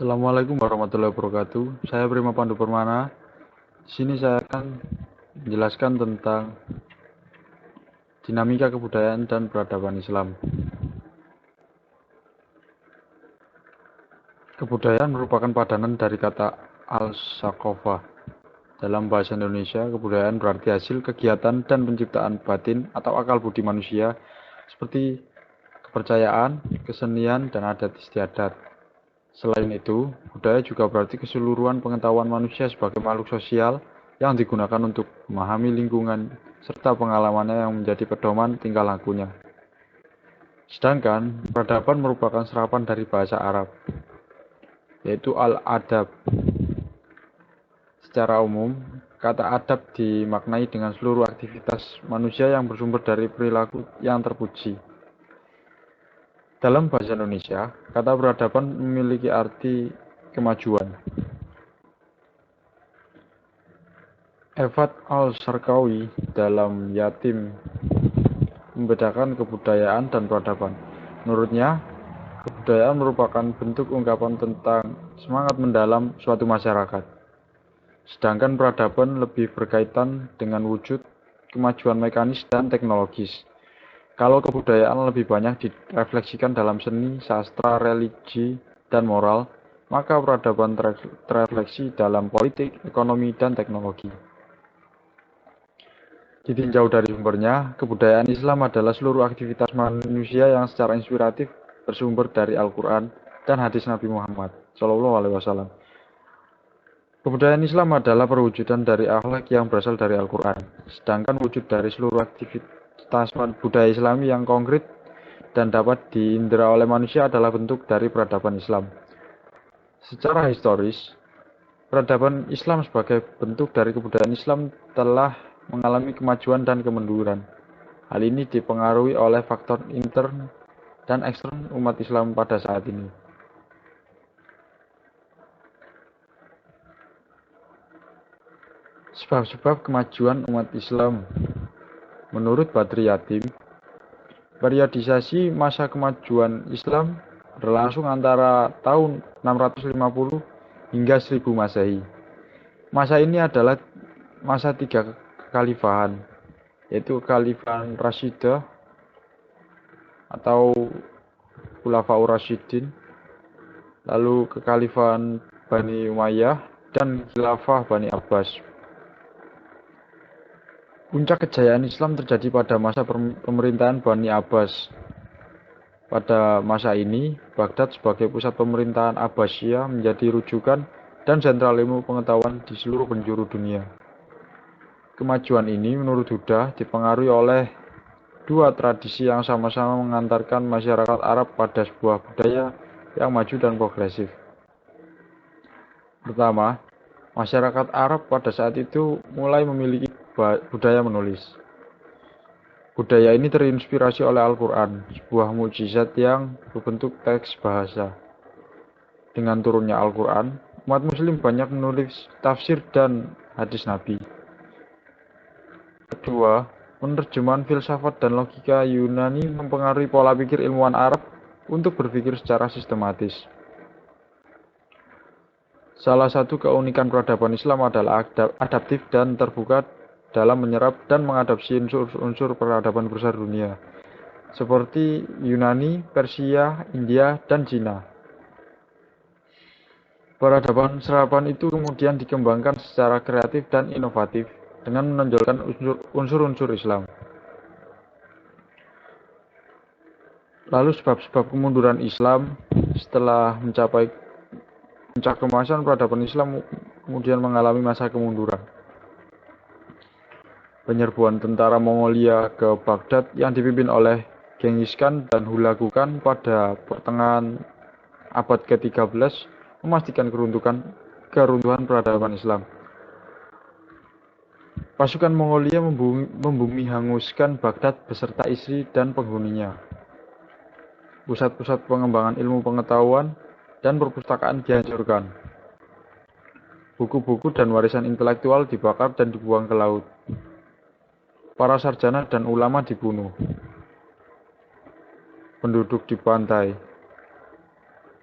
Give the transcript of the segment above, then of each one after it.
Assalamualaikum warahmatullahi wabarakatuh. Saya Prima Pandu Permana. Di sini saya akan menjelaskan tentang dinamika kebudayaan dan peradaban Islam. Kebudayaan merupakan padanan dari kata al-saqafah. Dalam bahasa Indonesia, kebudayaan berarti hasil kegiatan dan penciptaan batin atau akal budi manusia seperti kepercayaan, kesenian, dan adat istiadat. Selain itu, budaya juga berarti keseluruhan pengetahuan manusia sebagai makhluk sosial yang digunakan untuk memahami lingkungan serta pengalamannya yang menjadi pedoman tingkah lakunya. Sedangkan, peradaban merupakan serapan dari bahasa Arab, yaitu al-adab. Secara umum, kata adab dimaknai dengan seluruh aktivitas manusia yang bersumber dari perilaku yang terpuji. Dalam bahasa Indonesia, kata peradaban memiliki arti kemajuan. Evat al-Sarkawi dalam Yatim membedakan kebudayaan dan peradaban. Menurutnya, kebudayaan merupakan bentuk ungkapan tentang semangat mendalam suatu masyarakat. Sedangkan peradaban lebih berkaitan dengan wujud kemajuan mekanis dan teknologis. Kalau kebudayaan lebih banyak direfleksikan dalam seni, sastra, religi, dan moral, maka peradaban terefleksi dalam politik, ekonomi, dan teknologi. Ditinjau dari sumbernya, kebudayaan Islam adalah seluruh aktivitas manusia yang secara inspiratif bersumber dari Al-Quran dan hadis Nabi Muhammad SAW. Kebudayaan Islam adalah perwujudan dari akhlak yang berasal dari Al-Quran, sedangkan wujud dari seluruh aktivitas budaya Islami yang konkret dan dapat diindra oleh manusia adalah bentuk dari peradaban Islam. Secara historis, peradaban Islam sebagai bentuk dari kebudayaan Islam telah mengalami kemajuan dan kemunduran. Hal ini dipengaruhi oleh faktor intern dan ekstern umat Islam pada saat ini. Sebab-sebab kemajuan umat Islam. Menurut Badri Yatim, periodisasi masa kemajuan Islam berlangsung antara tahun 650 hingga 1000 Masehi. Masa ini adalah masa tiga kekhalifahan, yaitu Khalifah Rashidah atau Khulafaur Rasyidin, lalu kekhalifahan Bani Umayyah, dan Khilafah Bani Abbas. Puncak kejayaan Islam terjadi pada masa pemerintahan Bani Abbas. Pada masa ini, Baghdad sebagai pusat pemerintahan Abbasiyah menjadi rujukan dan sentral ilmu pengetahuan di seluruh penjuru dunia. Kemajuan ini menurut Huda dipengaruhi oleh dua tradisi yang sama-sama mengantarkan masyarakat Arab pada sebuah budaya yang maju dan progresif. Pertama, masyarakat Arab pada saat itu mulai memiliki budaya menulis. Budaya ini terinspirasi oleh Al-Quran, sebuah mukjizat yang berbentuk teks bahasa. Dengan turunnya Al-Quran, umat muslim banyak menulis tafsir dan hadis Nabi. Kedua, penerjemahan filsafat dan logika Yunani mempengaruhi pola pikir ilmuwan Arab untuk berpikir secara sistematis. Salah satu keunikan peradaban Islam adalah adaptif dan terbuka dalam menyerap dan mengadopsi unsur-unsur peradaban besar dunia, seperti Yunani, Persia, India, dan Cina. Peradaban serapan itu kemudian dikembangkan secara kreatif dan inovatif dengan menonjolkan unsur-unsur Islam. Lalu sebab-sebab kemunduran Islam setelah mencapai puncak kemajuan peradaban Islam kemudian mengalami masa kemunduran. Penyerbuan tentara Mongolia ke Baghdad yang dipimpin oleh Genghis Khan dan Hulagu Khan pada pertengahan abad ke-13 memastikan keruntuhan peradaban Islam. Pasukan Mongolia membumi hanguskan Baghdad beserta istri dan penghuninya. Pusat-pusat pengembangan ilmu pengetahuan dan perpustakaan dihancurkan. Buku-buku dan warisan intelektual dibakar dan dibuang ke laut. Para sarjana dan ulama dibunuh. Penduduk dibantai.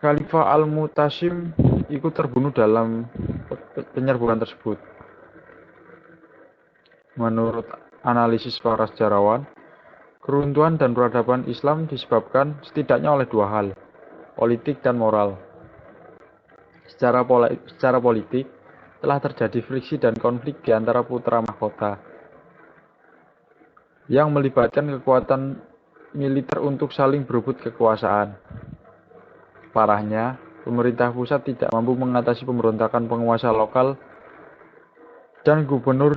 Khalifah Al-Mutasim ikut terbunuh dalam penyerbuan tersebut. Menurut analisis para sejarawan, keruntuhan dan peradaban Islam disebabkan setidaknya oleh dua hal, politik dan moral. Secara politik, telah terjadi friksi dan konflik di antara putra mahkota yang melibatkan kekuatan militer untuk saling berebut kekuasaan. Parahnya, pemerintah pusat tidak mampu mengatasi pemberontakan penguasa lokal dan gubernur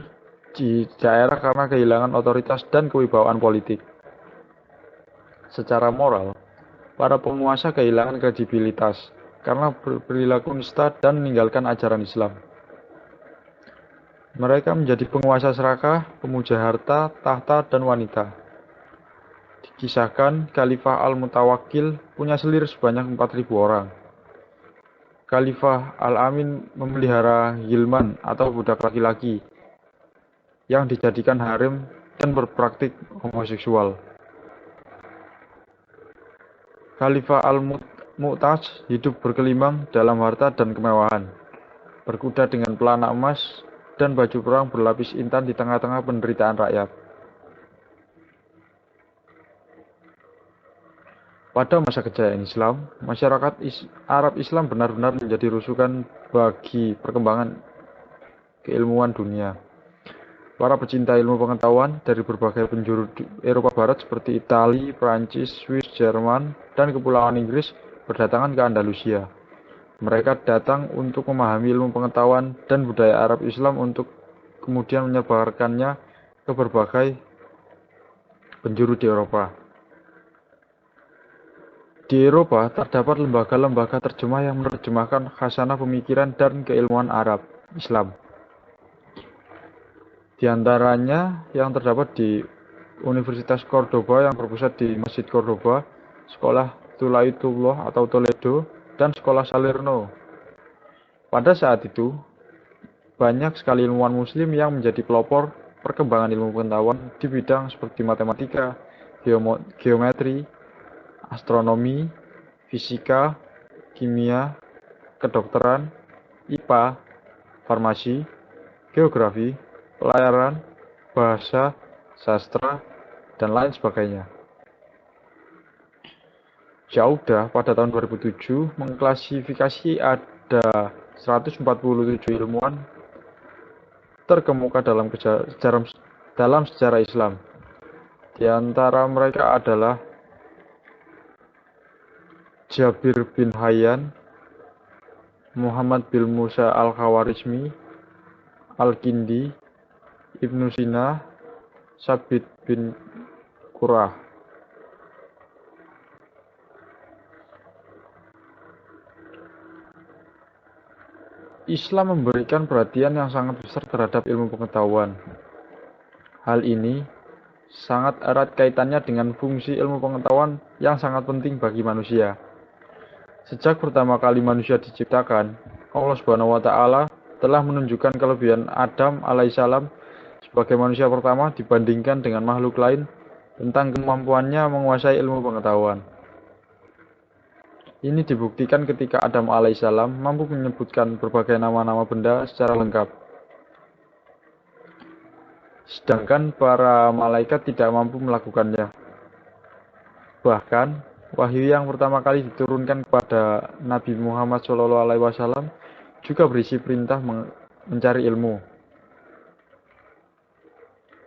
di daerah karena kehilangan otoritas dan kewibawaan politik. Secara moral, para penguasa kehilangan kredibilitas karena berperilaku nista dan meninggalkan ajaran Islam. Mereka menjadi penguasa serakah, pemuja harta, tahta, dan wanita. Dikisahkan, Khalifah Al-Mutawakkil punya selir sebanyak 4.000 orang. Khalifah Al-Amin memelihara Ghilman atau budak laki-laki yang dijadikan harem dan berpraktik homoseksual. Khalifah Al-Mu'taz hidup berkelimang dalam harta dan kemewahan, berkuda dengan pelana emas dan baju perang berlapis intan di tengah-tengah penderitaan rakyat. Pada masa kejayaan Islam, masyarakat Arab Islam benar-benar menjadi rujukan bagi perkembangan keilmuan dunia. Para pecinta ilmu pengetahuan dari berbagai penjuru Eropa Barat seperti Italia, Prancis, Swiss, Jerman, dan Kepulauan Inggris berdatangan ke Andalusia. Mereka datang untuk memahami ilmu pengetahuan dan budaya Arab Islam untuk kemudian menyebarkannya ke berbagai penjuru di Eropa. Di Eropa terdapat lembaga-lembaga terjemah yang menerjemahkan khasanah pemikiran dan keilmuan Arab Islam. Di antaranya yang terdapat di Universitas Cordoba yang berpusat di Masjid Cordoba, Sekolah Tulaitullah atau Toledo, dan Sekolah Salerno. Pada saat itu, banyak sekali ilmuwan muslim yang menjadi pelopor perkembangan ilmu pengetahuan di bidang seperti matematika, geometri, astronomi, fisika, kimia, kedokteran, IPA, farmasi, geografi, pelayaran, bahasa, sastra, dan lain sebagainya. Jaudah pada tahun 2007 mengklasifikasi ada 147 ilmuwan terkemuka dalam sejarah Islam. Di antara mereka adalah Jabir bin Hayyan, Muhammad bin Musa Al-Khawarizmi, Al-Kindi, Ibnu Sina, Sabit bin Qurrah. Islam memberikan perhatian yang sangat besar terhadap ilmu pengetahuan. Hal ini sangat erat kaitannya dengan fungsi ilmu pengetahuan yang sangat penting bagi manusia. Sejak pertama kali manusia diciptakan, Allah Subhanahu wa Ta'ala telah menunjukkan kelebihan Adam alaihissalam sebagai manusia pertama dibandingkan dengan makhluk lain tentang kemampuannya menguasai ilmu pengetahuan. Ini dibuktikan ketika Adam alaihissalam mampu menyebutkan berbagai nama-nama benda secara lengkap. Sedangkan para malaikat tidak mampu melakukannya. Bahkan, wahyu yang pertama kali diturunkan kepada Nabi Muhammad SAW juga berisi perintah mencari ilmu.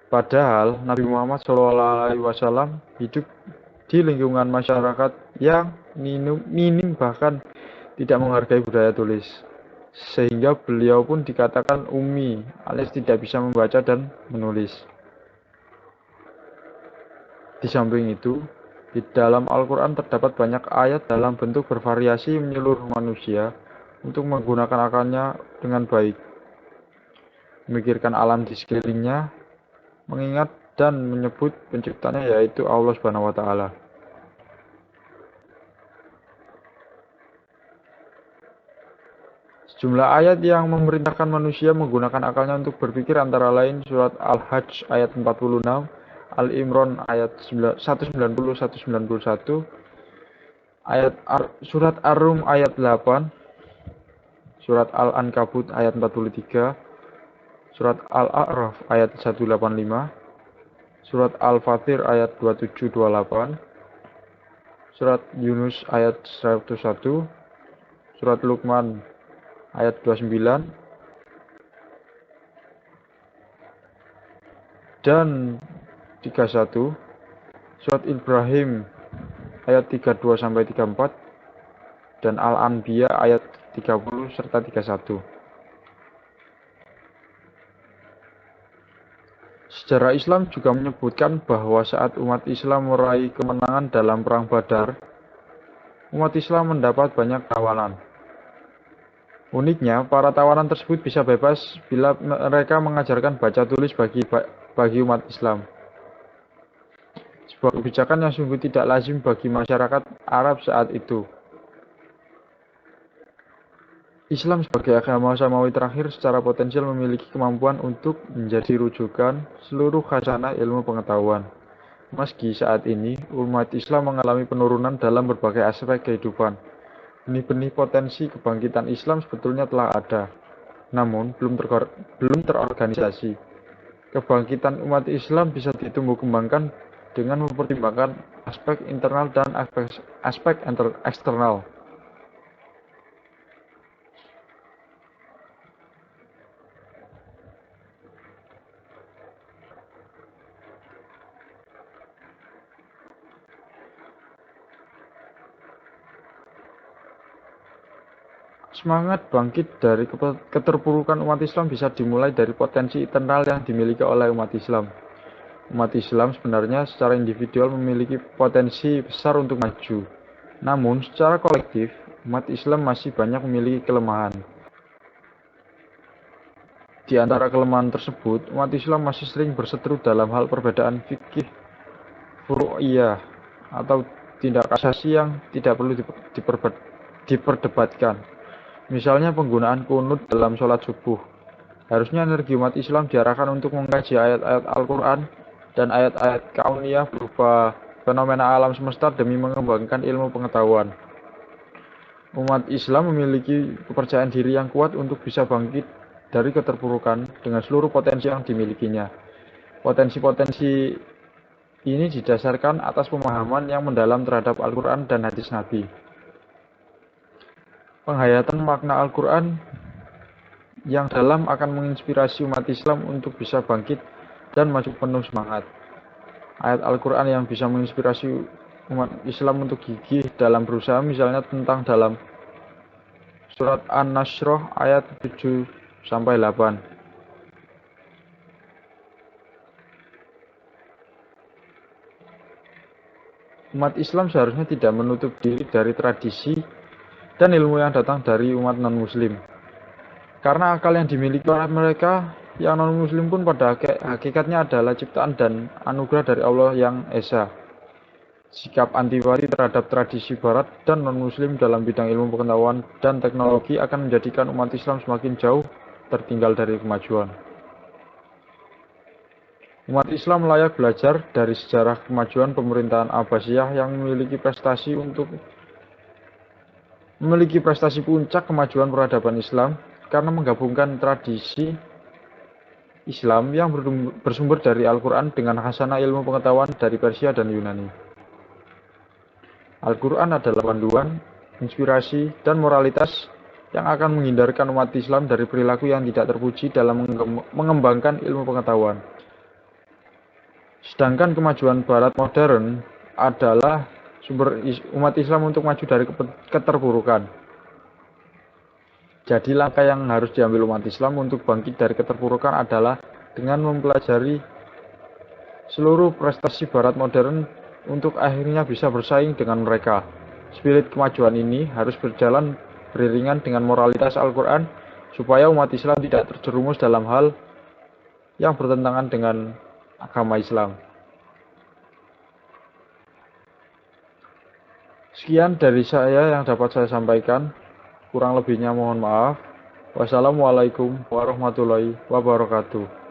Padahal Nabi Muhammad SAW hidup di lingkungan masyarakat yang minim bahkan tidak menghargai budaya tulis, sehingga beliau pun dikatakan ummi alias tidak bisa membaca dan menulis. Di samping itu, di dalam Al-Quran terdapat banyak ayat dalam bentuk bervariasi menyeluruh manusia untuk menggunakan akalnya dengan baik, memikirkan alam di sekelilingnya, mengingat dan menyebut penciptanya yaitu Allah Subhanahu wa Ta'ala. Jumlah ayat yang memerintahkan manusia menggunakan akalnya untuk berpikir antara lain surat Al-Hajj ayat 46, Al-Imran ayat 190-191, surat Ar-Rum ayat 8, Surat Al-Ankabut ayat 43, Surat Al-A'raf ayat 185, Surat Al-Fatir ayat 27-28, Surat Yunus ayat 101, Surat Luqman ayat 29, dan 31, Surat Ibrahim ayat 32-34, dan Al-Anbiya ayat 30 serta 31. Sejarah Islam juga menyebutkan bahwa saat umat Islam meraih kemenangan dalam Perang Badar, umat Islam mendapat banyak tawanan. Uniknya, para tawanan tersebut bisa bebas bila mereka mengajarkan baca tulis bagi umat Islam. Sebuah kebijakan yang sungguh tidak lazim bagi masyarakat Arab saat itu. Islam sebagai agama samawi terakhir secara potensial memiliki kemampuan untuk menjadi rujukan seluruh khasanah ilmu pengetahuan. Meski saat ini umat Islam mengalami penurunan dalam berbagai aspek kehidupan, benih-benih potensi kebangkitan Islam sebetulnya telah ada, namun belum terorganisasi. Kebangkitan umat Islam bisa ditumbuh kembangkan dengan mempertimbangkan aspek internal dan aspek eksternal. Semangat bangkit dari keterpurukan umat Islam bisa dimulai dari potensi internal yang dimiliki oleh umat Islam. Umat Islam sebenarnya secara individual memiliki potensi besar untuk maju. Namun, secara kolektif, umat Islam masih banyak memiliki kelemahan. Di antara kelemahan tersebut, umat Islam masih sering berseteru dalam hal perbedaan fikih furu'iyah atau tindak asasi yang tidak perlu diperdebatkan. Misalnya penggunaan kunut dalam sholat subuh. Harusnya energi umat Islam diarahkan untuk mengkaji ayat-ayat Al-Quran dan ayat-ayat kauniyah berupa fenomena alam semesta demi mengembangkan ilmu pengetahuan. Umat Islam memiliki kepercayaan diri yang kuat untuk bisa bangkit dari keterpurukan dengan seluruh potensi yang dimilikinya. Potensi-potensi ini didasarkan atas pemahaman yang mendalam terhadap Al-Quran dan hadis Nabi. Penghayatan makna Al-Quran yang dalam akan menginspirasi umat Islam untuk bisa bangkit dan maju penuh semangat. Ayat Al-Quran yang bisa menginspirasi umat Islam untuk gigih dalam berusaha, misalnya tentang dalam surat An-Nasr ayat 7-8. Umat Islam seharusnya tidak menutup diri dari tradisi dan ilmu yang datang dari umat non-muslim. Karena akal yang dimiliki oleh mereka yang non-muslim pun pada hakikatnya adalah ciptaan dan anugerah dari Allah yang Esa. Sikap antiwari terhadap tradisi barat dan non-muslim dalam bidang ilmu pengetahuan dan teknologi akan menjadikan umat Islam semakin jauh tertinggal dari kemajuan. Umat Islam layak belajar dari sejarah kemajuan pemerintahan Abbasiyah yang memiliki prestasi puncak kemajuan peradaban Islam karena menggabungkan tradisi Islam yang bersumber dari Al-Quran dengan khasanah ilmu pengetahuan dari Persia dan Yunani. Al-Quran adalah panduan, inspirasi, dan moralitas yang akan menghindarkan umat Islam dari perilaku yang tidak terpuji dalam mengembangkan ilmu pengetahuan. Sedangkan kemajuan Barat modern adalah sumber umat Islam untuk maju dari keterpurukan. Jadi langkah yang harus diambil umat Islam untuk bangkit dari keterpurukan adalah dengan mempelajari seluruh prestasi Barat modern untuk akhirnya bisa bersaing dengan mereka. Spirit kemajuan ini harus berjalan beriringan dengan moralitas Al-Quran supaya umat Islam tidak terjerumus dalam hal yang bertentangan dengan agama Islam. Sekian dari saya yang dapat saya sampaikan. Kurang lebihnya mohon maaf. Wassalamualaikum warahmatullahi wabarakatuh.